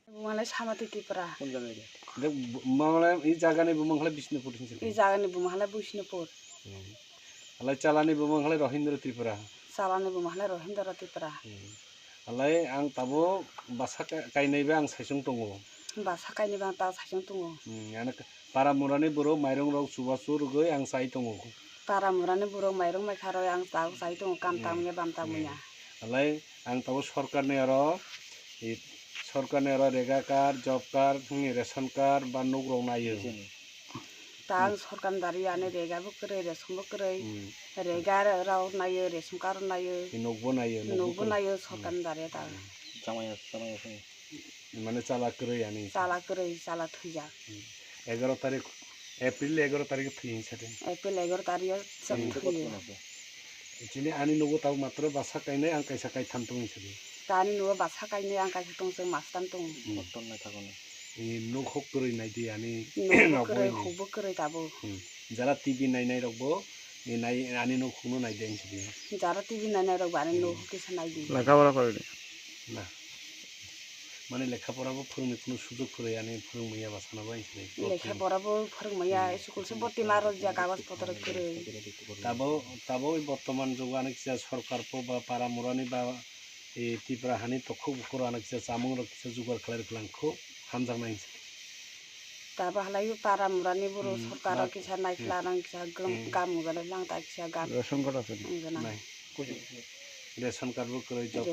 Bumanglai samati tipra. Manglai I jagani bumanglai Bishnupur. I jagani bumanglai Bishnupur. Alai calani bumanglai Rohindra Tripura. Salani bumanglai Rohindra Tripura. Alai ang tabo basa kainaiba ang saisung tongo. Basa kainaiba ang ta saisung tongo. Anak para murani buro mairong rok subasur goi ang sai tongo. Para murani buro mairong maikaro ang ta sai tongo kamtamnya bamtamnya. Alai ang tabo sorkarni aro sorkarni aro rega card, job card, ration card ba nugrong nayo. Tang sorkan dari ane rega bukre ration bukre rega rau nayo ration card nayo. Nugbo nayo sorkan dari ta. Samaya মানে চালা করে আনি চালা থুইজা 11 তারিখ April 11 তারিখে থুইন সাথে April 11 তারিখে সব থুইয়ে যিনি আনি নগো তাও মাত্র বাসা কাইনে আং কাইসা কাই থামতং সাথে তানি নো বাসা কাইনে আং কাইসা তং जों মাস্তান তং মটন না থাকনে এই নো খক করে নাই দি আনি নবো খব করে দাবো যারা টিভি নাই নাই রবো এই নাই আনি নো খুনো নাই দেন সাথে যারা টিভি নাই নাই রবো আনি নো কিছু নাই দি লেখাপড়া করে না মানে লেখাপড়াবো ফোরংনি কোনো সুযোগ করে আনি ফোরংমাইয়া বাসানাবো আইছে লেখাপড়াবো ফোরংমাইয়া স্কুলসে ভর্তি মারো যা কাগজ পত্র করে তাবো বর্তমান যুগ আনিকসা সরকার বা পারা মুরানি বা এই ত্রিপুরা হানি তখু বকর আনিকসা চামুং রকিসা জুগার খালার ক্লাংখো হামজাং নাইছে তাবা হালাই পারা মুরানি বড় সরকার কিসা নাইখলা নাং কিসা গাম গলে লাং তা কিসা গাম রেশন কার্ড আছে নাই রেশন কার্ড বো করে জব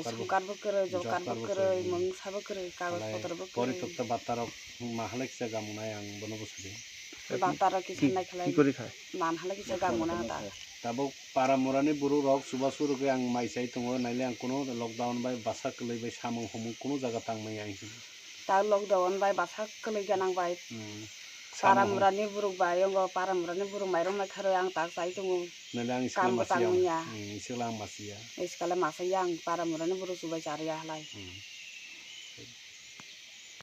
কার্ড বো করে মং সাবো করে কাগজ পত্র বো পরিত্যক্ত বাতারক মাহালেকসা গামুনাই আং বনবসদি বাতারক কিসা নাইখলা কি করি খায় মান হালে কিসা গামুনা তা তাবো পারা মুরানি বড় রক সুবাসুর গে আং মাইসাই তঙ্গ নাইলে আং কোনো লকডাউন বাই বাসা কলাই বাই সামং হমু কোনো জায়গা তাংমাই আইছি তা লকডাউন বাই বাসা কলাই গানাং by para murani buruk bayong go para murani buruk mairong na kharo ang tak sai tungu naile ang iskala masia iskala masiyang para murani buruk subai chariya halai